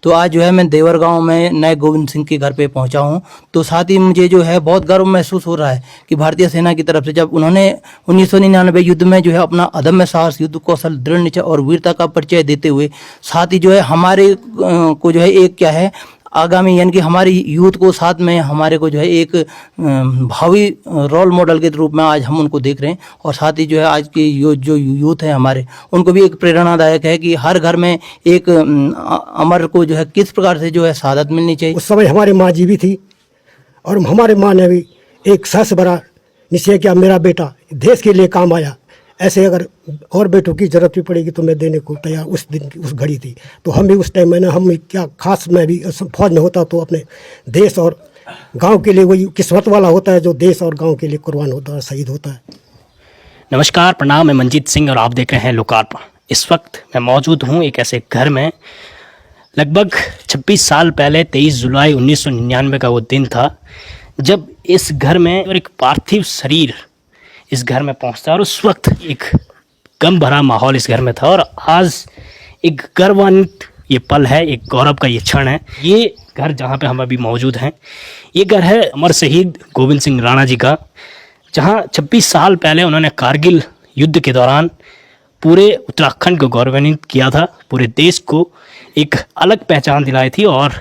तो आज जो है मैं देवर गांव में नए गोविंद सिंह के घर पे पहुंचा हूं। तो साथ ही मुझे जो है बहुत गर्व महसूस हो रहा है कि भारतीय सेना की तरफ से जब उन्होंने 1999 युद्ध में जो है अपना अदम्य साहस, युद्ध कौशल, दृढ़ निश्चय और वीरता का परिचय देते हुए साथ ही जो है हमारे को जो है एक क्या है आगामी यानी कि हमारी यूथ को साथ में हमारे को जो है एक भावी रोल मॉडल के रूप में आज हम उनको देख रहे हैं। और साथ ही जो है आज की जो यूथ है हमारे, उनको भी एक प्रेरणादायक है कि हर घर में एक अमर को जो है किस प्रकार से जो है शहादत मिलनी चाहिए। उस समय हमारी माँ जी भी थी और हमारे माँ ने भी एक साहस भरा निश्चय किया, मेरा बेटा देश के लिए काम आया, ऐसे अगर और बेटों की जरूरत भी पड़ेगी तो मैं देने को तैयार। उस दिन की उस घड़ी थी तो हम भी उस टाइम में हम क्या खास, मैं भी फौज में होता तो अपने देश और गांव के लिए वही किस्मत वाला होता है जो देश और गांव के लिए कुर्बान होता है, शहीद होता है। नमस्कार, प्रणाम, मैं मंजीत सिंह और आप देख रहे हैं लोकार्पण। इस वक्त मैं मौजूद हूं एक ऐसे घर में, लगभग 26 साल पहले 23 जुलाई 1999 का वो दिन था जब इस घर में एक पार्थिव शरीर इस घर में पहुंचता है। और उस वक्त एक गम भरा माहौल इस घर में था और आज एक गर्वान्वित ये पल है, एक गौरव का ये क्षण है। ये घर जहाँ पे हम अभी मौजूद हैं, ये घर है अमर शहीद गोविंद सिंह राणा जी का, जहाँ 26 साल पहले उन्होंने कारगिल युद्ध के दौरान पूरे उत्तराखंड को गौरवान्वित किया था, पूरे देश को एक अलग पहचान दिलाई थी और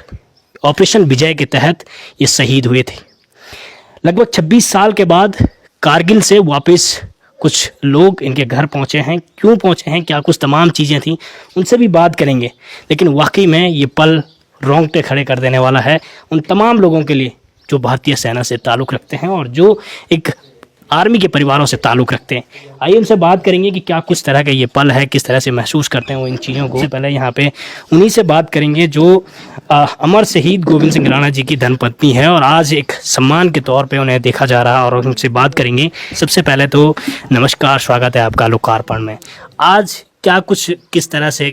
ऑपरेशन विजय के तहत ये शहीद हुए थे। लगभग 26 साल के बाद कारगिल से वापस कुछ लोग इनके घर पहुंचे हैं। क्यों पहुंचे हैं, क्या कुछ तमाम चीज़ें थी, उनसे भी बात करेंगे। लेकिन वाकई में ये पल रोंगटे खड़े कर देने वाला है उन तमाम लोगों के लिए जो भारतीय सेना से ताल्लुक़ रखते हैं और जो एक आर्मी के परिवारों से ताल्लुक़ रखते हैं। आइए उनसे बात करेंगे कि क्या कुछ तरह का ये पल है, किस तरह से महसूस करते हैं वो इन चीज़ों को। पहले यहाँ पे उन्हीं से बात करेंगे जो अमर शहीद गोविंद सिंह राणा जी की धर्मपत्नी है और आज एक सम्मान के तौर पे उन्हें देखा जा रहा है और उनसे बात करेंगे। सबसे पहले तो नमस्कार, स्वागत है आपका लोकार्पण में। आज क्या कुछ किस तरह से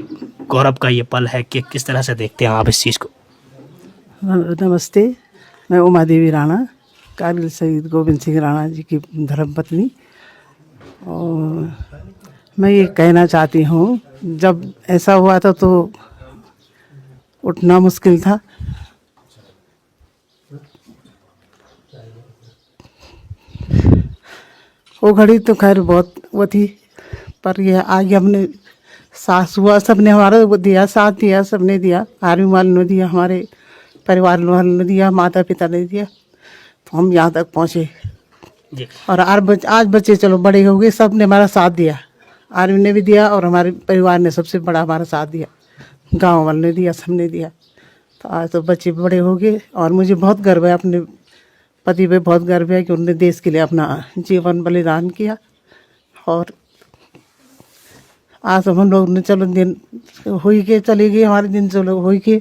गौरव का ये पल है कि किस तरह से देखते हैं आप इस चीज़ को? नमस्ते, मैं उमा देवी राणा, कारगिल शहीद गोविंद सिंह राणा जी की धर्मपत्नी। और मैं ये कहना चाहती हूँ, जब ऐसा हुआ था तो उठना मुश्किल था। वो घड़ी तो खैर बहुत वो थी, पर ये आगे हमने सास हुआ, सबने हमारा वो दिया, साथ दिया, सबने दिया, आर्मी वालों ने दिया, हमारे परिवार वालों ने दिया, माता पिता ने दिया, तो हम यहाँ तक पहुँचे। और आज बच्चे चलो बड़े हो गए, सब ने हमारा साथ दिया, आर्मी ने भी दिया और हमारे परिवार ने सबसे बड़ा हमारा साथ दिया, गांव वालों ने दिया, सबने दिया। तो आज तो बच्चे बड़े हो गए और मुझे बहुत गर्व है, अपने पति पे बहुत गर्व है कि उन्होंने देश के लिए अपना जीवन बलिदान किया। और आज हम लोग ने चलो दिन हुई के चले गए, हमारे दिन चलो हुई के,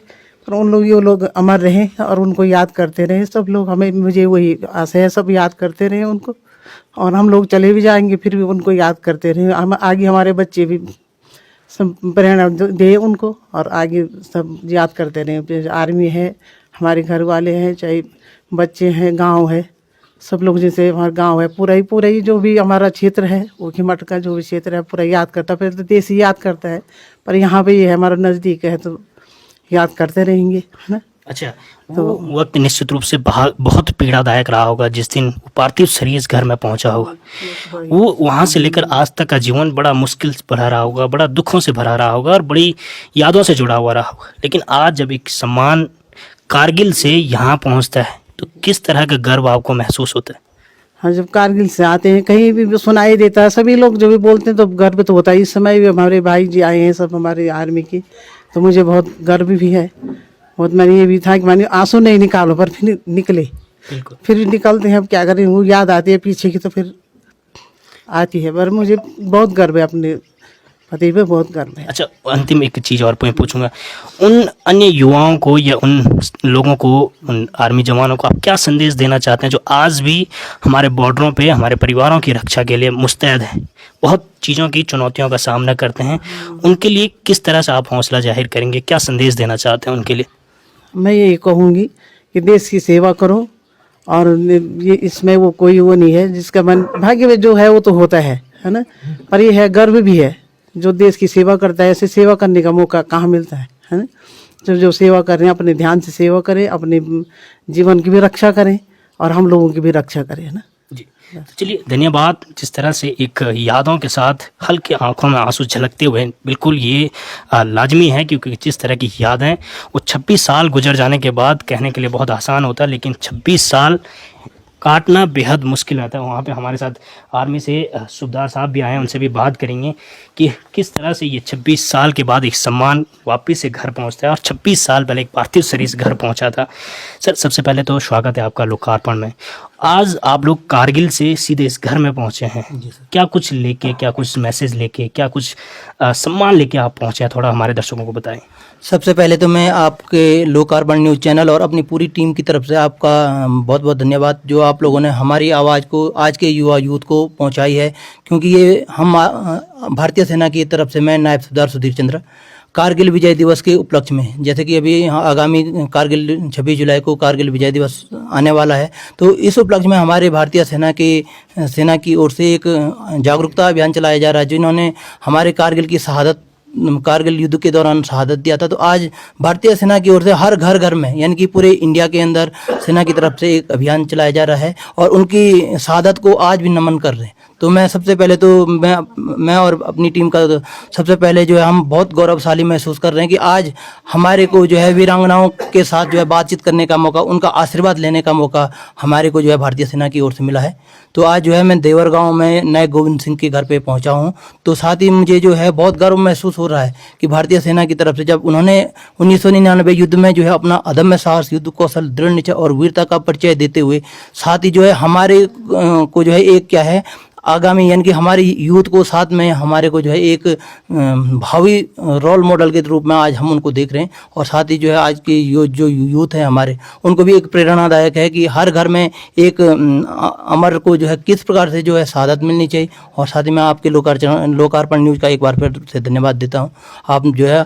पर उन लोग ये लोग अमर रहे और उनको याद करते रहे सब लोग। हमें मुझे वही आशा है, सब याद करते रहे उनको, और हम लोग चले भी जाएंगे फिर भी उनको याद करते रहे। हम आगे हमारे बच्चे भी सब प्रेरणा दे उनको और आगे सब याद करते रहे। आर्मी है, हमारे घर वाले हैं, चाहे बच्चे हैं, गांव है, सब लोग जैसे हमारा गांव है, पूरा ही जो भी हमारा क्षेत्र है, वो खिमट का जो भी क्षेत्र है पूरा याद करता है। फिर तो देश ही याद करता है, पर यहाँ पे ये है हमारा नज़दीक है तो याद करते रहेंगे, है ना। अच्छा, तो वक्त निश्चित रूप से बहुत पीड़ादायक रहा होगा जिस दिन पार्थिव शरीर इस घर में पहुंचा होगा। वो वहां से लेकर आज तक का जीवन बड़ा मुश्किल भरा रहा होगा, बड़ा दुखों से भरा रहा होगा और बड़ी यादों से जुड़ा हुआ रहा होगा। लेकिन आज जब एक सम्मान कारगिल से यहाँ पहुँचता है तो किस तरह का गर्व आपको महसूस होता है? हाँ, जब कारगिल से आते हैं कहीं भी सुनाई देता है, सभी लोग जो भी बोलते हैं तो गर्व तो होता है। इस समय भी हमारे भाई जी आए हैं सब हमारे आर्मी के, तो मुझे बहुत गर्व भी है। बहुत मैंने ये भी था कि मैंने आंसू नहीं निकालो, पर फिर निकले, फिर निकलते हैं, अब क्या करें, वो याद आती है पीछे की तो फिर आती है। पर मुझे बहुत गर्व है, अपने पति पे बहुत गर्व है। अच्छा, अंतिम एक चीज़ और मैं पूछूंगा, उन अन्य युवाओं को या उन लोगों को, उन आर्मी जवानों को आप क्या संदेश देना चाहते हैं जो आज भी हमारे बॉर्डरों पे हमारे परिवारों की रक्षा के लिए मुस्तैद हैं, बहुत चीज़ों की चुनौतियों का सामना करते हैं? उनके लिए किस तरह से आप हौसला जाहिर करेंगे, क्या संदेश देना चाहते हैं उनके लिए? मैं यही कहूँगी कि देश की सेवा करो, और ये इसमें वो कोई वो नहीं है, जिसका मन भाग्य में जो है वो तो होता है ना। पर ये है गर्व भी है, जो देश की सेवा करता है, ऐसे सेवा करने का मौका कहाँ मिलता है ना। जो सेवा कर रहे हैं अपने ध्यान से सेवा करें, अपने जीवन की भी रक्षा करें और हम लोगों की भी रक्षा करें, है ना। जी, तो चलिए धन्यवाद। जिस तरह से एक यादों के साथ हल्के आंखों में आंसू झलकते हुए, बिल्कुल ये लाजमी है, क्योंकि जिस तरह की यादें वो 26 साल गुजर जाने के बाद कहने के लिए बहुत आसान होता है, लेकिन 26 साल काटना बेहद मुश्किल रहता है। वहाँ पे हमारे साथ आर्मी से सूबेदार साहब भी आए हैं, उनसे भी बात करेंगे कि किस तरह से ये 26 साल के बाद एक सम्मान वापस से घर पहुँचता है, और 26 साल पहले एक पार्थिव शरीर से घर पहुँचा था। सर, सबसे पहले तो स्वागत है आपका लोकार्पण में। आज आप लोग कारगिल से सीधे इस घर में पहुँचे हैं, क्या कुछ लेके, क्या कुछ मैसेज लेके, क्या कुछ सम्मान लेके आप पहुँचे हैं, थोड़ा हमारे दर्शकों को बताएं। सबसे पहले तो मैं आपके लोकार्पण न्यूज़ चैनल और अपनी पूरी टीम की तरफ से आपका बहुत बहुत धन्यवाद, जो आप लोगों ने हमारी आवाज़ को आज के युवा यूथ को पहुंचाई है। क्योंकि ये हम भारतीय सेना की तरफ से, मैं नायब सूबेदार सुधीर चंद्र, कारगिल विजय दिवस के उपलक्ष्य में, जैसे कि अभी आगामी कारगिल 26 जुलाई को कारगिल विजय दिवस आने वाला है, तो इस उपलक्ष्य में हमारे भारतीय सेना की ओर से एक जागरूकता अभियान चलाया जा रहा है, जिन्होंने हमारे कारगिल युद्ध के दौरान शहादत दिया था। तो आज भारतीय सेना की ओर से हर घर में, यानी कि पूरे इंडिया के अंदर सेना की तरफ से एक अभियान चलाया जा रहा है, और उनकी शहादत को आज भी नमन कर रहे हैं। तो मैं सबसे पहले तो मैं और अपनी टीम का सबसे पहले जो है, हम बहुत गौरवशाली महसूस कर रहे हैं कि आज हमारे को जो है वीरांगनाओं के साथ जो है बातचीत करने का मौका, उनका आशीर्वाद लेने का मौका हमारे को जो है भारतीय सेना की ओर से मिला है। तो आज जो है मैं देवर गांव में नए गोविंद सिंह के घर पे पहुंचा हूं, तो साथ ही मुझे जो है बहुत गर्व महसूस हो रहा है कि भारतीय सेना की तरफ से जब उन्होंने 1999 युद्ध में जो है अपना अदम्य साहस, युद्ध कौशल, दृढ़ निश्चय और वीरता का परिचय देते हुए, साथ ही जो है हमारे को जो है एक क्या है आगामी, यानी कि हमारी यूथ को साथ में हमारे को जो है एक भावी रोल मॉडल के रूप में आज हम उनको देख रहे हैं। और साथ ही जो है आज की जो यूथ है हमारे, उनको भी एक प्रेरणादायक है कि हर घर में एक अमर को जो है किस प्रकार से जो है शहादत मिलनी चाहिए। और साथ ही मैं आपके लोकार्पण न्यूज़ का एक बार फिर से धन्यवाद देता हूँ। आप जो है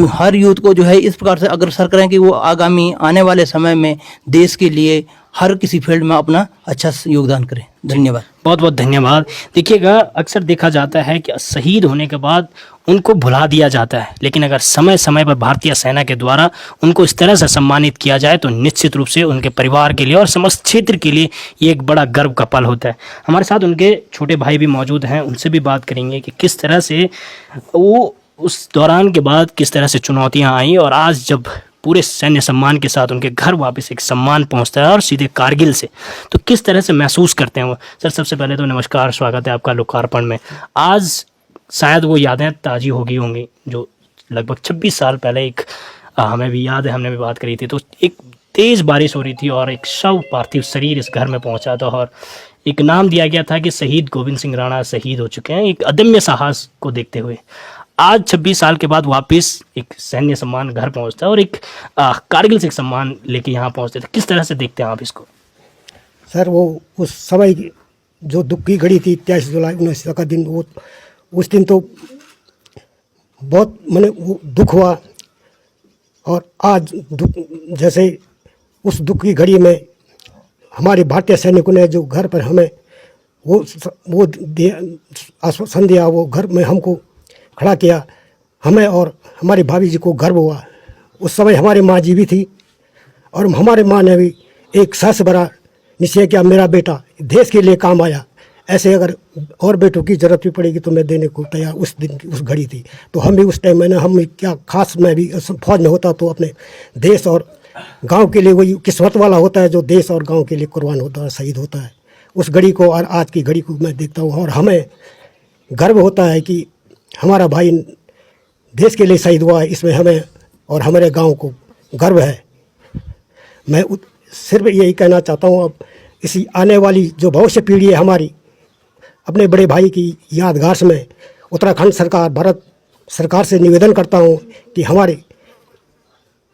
हर यूथ को जो है इस प्रकार से अग्रसर करें कि वो आगामी आने वाले समय में देश के लिए हर किसी फील्ड में अपना अच्छा योगदान करें। धन्यवाद, बहुत बहुत धन्यवाद। देखिएगा, अक्सर देखा जाता है कि शहीद होने के बाद उनको भुला दिया जाता है, लेकिन अगर समय समय पर भारतीय सेना के द्वारा उनको इस तरह से सम्मानित किया जाए तो निश्चित रूप से उनके परिवार के लिए और समस्त क्षेत्र के लिए ये एक बड़ा गर्व का पल होता है। हमारे साथ उनके छोटे भाई भी मौजूद हैं, उनसे भी बात करेंगे कि किस तरह से वो उस दौरान के बाद किस तरह से चुनौतियाँ आई, और आज जब पूरे सैन्य सम्मान के साथ उनके घर वापस एक सम्मान पहुंचता है और सीधे कारगिल से, तो किस तरह से महसूस करते हैं वो। सर, सबसे पहले तो नमस्कार, स्वागत है आपका लोकार्पण में। आज शायद वो यादें ताज़ी हो गई होंगी जो लगभग 26 साल पहले एक हमें भी याद है, हमने भी बात करी थी, तो एक तेज़ बारिश हो रही थी और एक शव पार्थिव शरीर इस घर में पहुंचा था, और एक नाम दिया गया था कि शहीद गोविंद सिंह राणा शहीद हो चुके हैं, एक अदम्य साहस को देखते हुए। आज 26 साल के बाद वापस एक सैन्य सम्मान घर पहुंचता है और एक कारगिल से एक सम्मान लेके यहाँ पहुंचते थे। किस तरह से देखते हैं आप इसको? सर, वो उस समय की जो दुख की घड़ी थी, 23 जुलाई 1900 का दिन, वो उस दिन तो बहुत मैंने वो दुख हुआ। और आज दुख, जैसे उस दुख की घड़ी में हमारे भारतीय सैनिकों ने जो घर पर हमें वो आश्वासन दिया, वो घर में हमको खड़ा किया, हमें और हमारी भाभी जी को गर्व हुआ। उस समय हमारी माँ जी भी थी, और हमारे माँ ने भी एक साहस भरा निश्चय किया, मेरा बेटा देश के लिए काम आया, ऐसे अगर और बेटों की ज़रूरत भी पड़ेगी तो मैं देने को तैयार। उस दिन की उस घड़ी थी, तो हम भी उस टाइम में हम क्या खास, मैं भी फौज में होता तो अपने देश और गांव के लिए वही किस्मत वाला होता है जो देश और गांव के लिए कुर्बान होता है, शहीद होता है। उस घड़ी को और आज की घड़ी को मैं देखता हूँ, और हमें गर्व होता है कि हमारा भाई देश के लिए शहीद हुआ है। इसमें हमें और हमारे गांव को गर्व है। मैं सिर्फ यही कहना चाहता हूँ, अब इसी आने वाली जो भविष्य पीढ़ी है हमारी, अपने बड़े भाई की यादगार में उत्तराखंड सरकार, भारत सरकार से निवेदन करता हूँ कि हमारे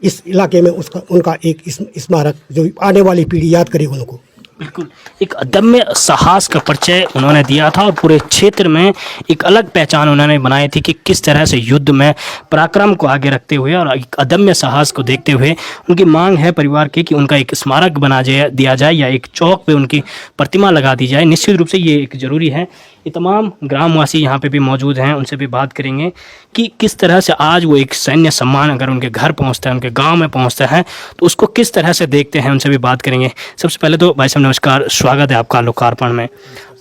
इस इलाके में उनका एक स्मारक जो आने वाली पीढ़ी याद करे उनको। बिल्कुल, एक अदम्य साहस का परिचय उन्होंने दिया था और पूरे क्षेत्र में एक अलग पहचान उन्होंने बनाई थी कि किस तरह से युद्ध में पराक्रम को आगे रखते हुए और एक अदम्य साहस को देखते हुए उनकी मांग है परिवार की कि उनका एक स्मारक दिया जाए या एक चौक पे उनकी प्रतिमा लगा दी जाए। निश्चित रूप से ये एक ज़रूरी है। ये तमाम ग्रामवासी यहाँ पे भी मौजूद हैं, उनसे भी बात करेंगे कि किस तरह से आज वो एक सैन्य सम्मान अगर उनके घर पहुँचता है, उनके गाँव में पहुँचता है, तो उसको किस तरह से देखते हैं, उनसे भी बात करेंगे। सबसे पहले तो भाई साहब नमस्कार, स्वागत है आपका लोकार्पण में।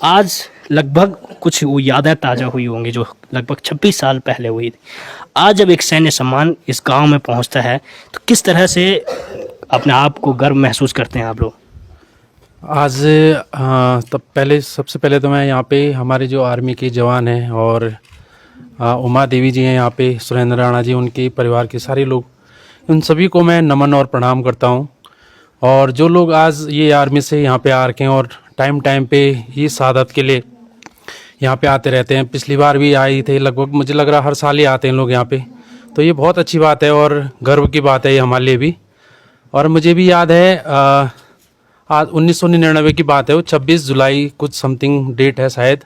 आज लगभग कुछ वो यादें ताज़ा हुई होंगी जो लगभग 26 साल पहले हुई थी। आज जब एक सैन्य सम्मान इस गांव में पहुंचता है तो किस तरह से अपने आप को गर्व महसूस करते हैं आप लोग? आज तब पहले सबसे पहले तो मैं यहाँ पे हमारे जो आर्मी के जवान हैं और उमा देवी जी हैं यहाँ पे, सुरेंद्र राणा जी, उनके परिवार के सारे लोग, उन सभी को मैं नमन और प्रणाम करता हूँ। और जो लोग आज ये आर्मी से यहाँ पे आ रखे हैं और टाइम टाइम पे ये शहादत के लिए यहाँ पे आते रहते हैं, पिछली बार भी आए थे, लगभग मुझे लग रहा हर साल ही आते हैं लोग यहाँ पे, तो ये बहुत अच्छी बात है और गर्व की बात है ये हमारे लिए भी। और मुझे भी याद है आज 1999 की बात है, वो 26 जुलाई कुछ समथिंग डेट है शायद,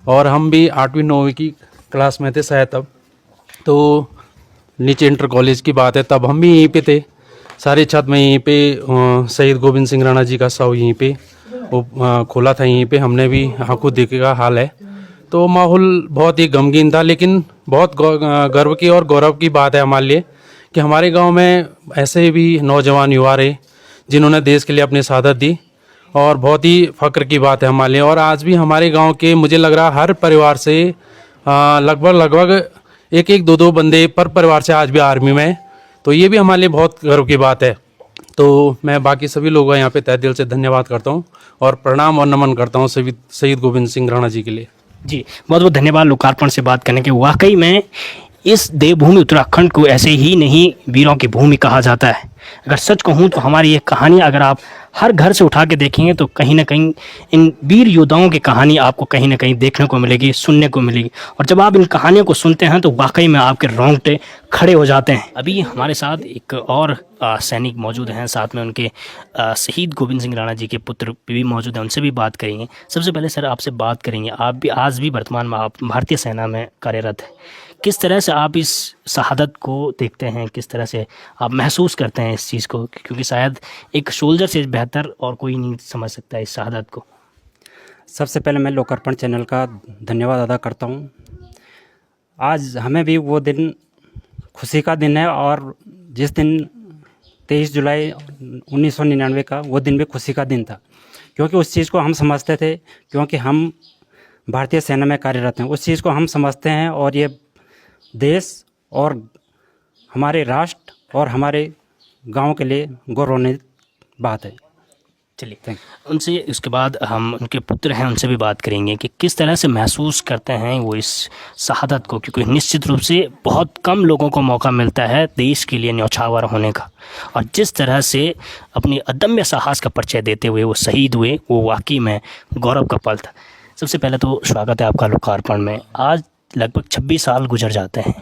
और हम भी 8वीं 9वीं की क्लास में थे शायद तब, तो नीचे इंटर कॉलेज की बात है, तब हम भी यहीं पे थे, सारे छत में यहीं पे शहीद गोविंद सिंह राणा जी का शव यहीं पे वो खोला था, यहीं पे हमने भी आंखों देखे का हाल है। तो माहौल बहुत ही गमगीन था, लेकिन बहुत गर्व की और गौरव की बात है हमारे लिए कि हमारे गांव में ऐसे भी नौजवान युवा रहे जिन्होंने देश के लिए अपनी शहादत दी, और बहुत ही फ़ख्र की बात है हमारे लिए। और आज भी हमारे गांव के मुझे लग रहा हर परिवार से लगभग एक एक दो बंदे पर परिवार से आज भी आर्मी में है, तो ये भी हमारे लिए बहुत गर्व की बात है। तो मैं बाकी सभी लोगों का यहाँ पे तहे दिल से धन्यवाद करता हूँ और प्रणाम और नमन करता हूँ शहीद गोविंद सिंह राणा जी के लिए। जी बहुत बहुत धन्यवाद लोकार्पण से बात करने के। वाकई में इस देवभूमि उत्तराखंड को ऐसे ही नहीं वीरों की भूमि कहा जाता है। अगर सच कहूँ तो हमारी ये कहानियाँ अगर आप हर घर से उठा के देखेंगे तो कहीं ना कहीं इन वीर योद्धाओं की कहानी आपको कहीं ना कहीं देखने को मिलेगी, सुनने को मिलेगी। और जब आप इन कहानियों को सुनते हैं तो वाकई में आपके रोंगटे खड़े हो जाते हैं। अभी हमारे साथ एक और सैनिक मौजूद हैं, साथ में उनके शहीद गोविंद सिंह राणा जी के पुत्र भी मौजूद हैं, उनसे भी बात करेंगे। सबसे पहले सर आपसे बात करेंगे, आप भी आज भी वर्तमान में आप भारतीय सेना में कार्यरत हैं, किस तरह से आप इस शहादत को देखते हैं, किस तरह से आप महसूस करते हैं इस चीज़ को, क्योंकि शायद एक सोल्जर से बेहतर और कोई नहीं समझ सकता इस शहादत को। सबसे पहले मैं लोकार्पण चैनल का धन्यवाद अदा करता हूँ। आज हमें भी वो दिन खुशी का दिन है, और जिस दिन 23 जुलाई 1999 का वो दिन भी खुशी का दिन था, क्योंकि उस चीज़ को हम समझते थे, क्योंकि हम भारतीय सेना में कार्यरत हैं, उस चीज़ को हम समझते हैं। और ये देश और हमारे राष्ट्र और हमारे गांव के लिए गौरवान्वित बात है। चलिए उनसे उसके बाद हम उनके पुत्र हैं उनसे भी बात करेंगे कि किस तरह से महसूस करते हैं वो इस शहादत को, क्योंकि निश्चित रूप से बहुत कम लोगों को मौका मिलता है देश के लिए न्यौछावर होने का, और जिस तरह से अपनी अदम्य साहस का परिचय देते हुए वो शहीद हुए, वो वाकई में गौरव का पल था। सबसे पहले तो स्वागत है आपका लोकार्पण में। आज लगभग 26 साल गुजर जाते हैं,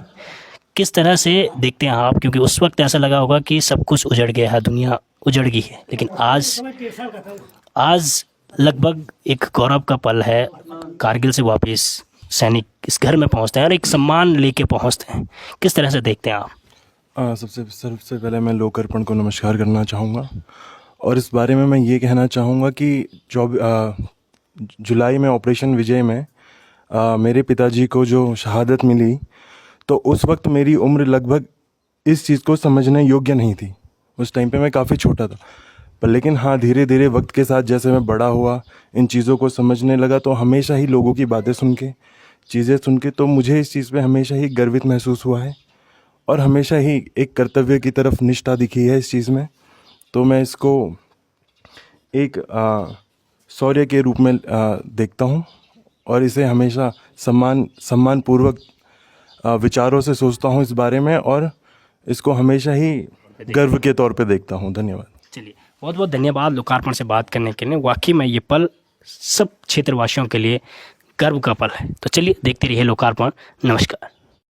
किस तरह से देखते हैं आप, क्योंकि उस वक्त ऐसा लगा होगा कि सब कुछ उजड़ गया है, दुनिया उजड़ गई है, लेकिन आज लगभग एक गौरव का पल है। कारगिल से वापस सैनिक इस घर में पहुंचते हैं और एक सम्मान लेके पहुंचते हैं, किस तरह से देखते हैं आप? सबसे पहले मैं लोकार्पण को नमस्कार करना चाहूँगा, और इस बारे में मैं ये कहना चाहूँगा कि जुलाई में ऑपरेशन विजय में मेरे पिताजी को जो शहादत मिली, तो उस वक्त मेरी उम्र लगभग इस चीज़ को समझने योग्य नहीं थी। उस टाइम पे मैं काफ़ी छोटा था, पर लेकिन हाँ, धीरे धीरे वक्त के साथ जैसे मैं बड़ा हुआ, इन चीज़ों को समझने लगा, तो हमेशा ही लोगों की बातें सुन के, चीज़ें सुन के, तो मुझे इस चीज़ पे हमेशा ही गर्वित महसूस हुआ है, और हमेशा ही एक कर्तव्य की तरफ निष्ठा दिखी है इस चीज़ में। तो मैं इसको एक शौर्य के रूप में देखता हूँ, और इसे हमेशा सम्मानपूर्वक विचारों से सोचता हूँ इस बारे में, और इसको हमेशा ही गर्व के तौर पे देखता हूँ। धन्यवाद। चलिए बहुत बहुत धन्यवाद लोकार्पण से बात करने के लिए। वाकई में ये पल सब क्षेत्रवासियों के लिए गर्व का पल है। तो चलिए देखते रहिए लोकार्पण। नमस्कार।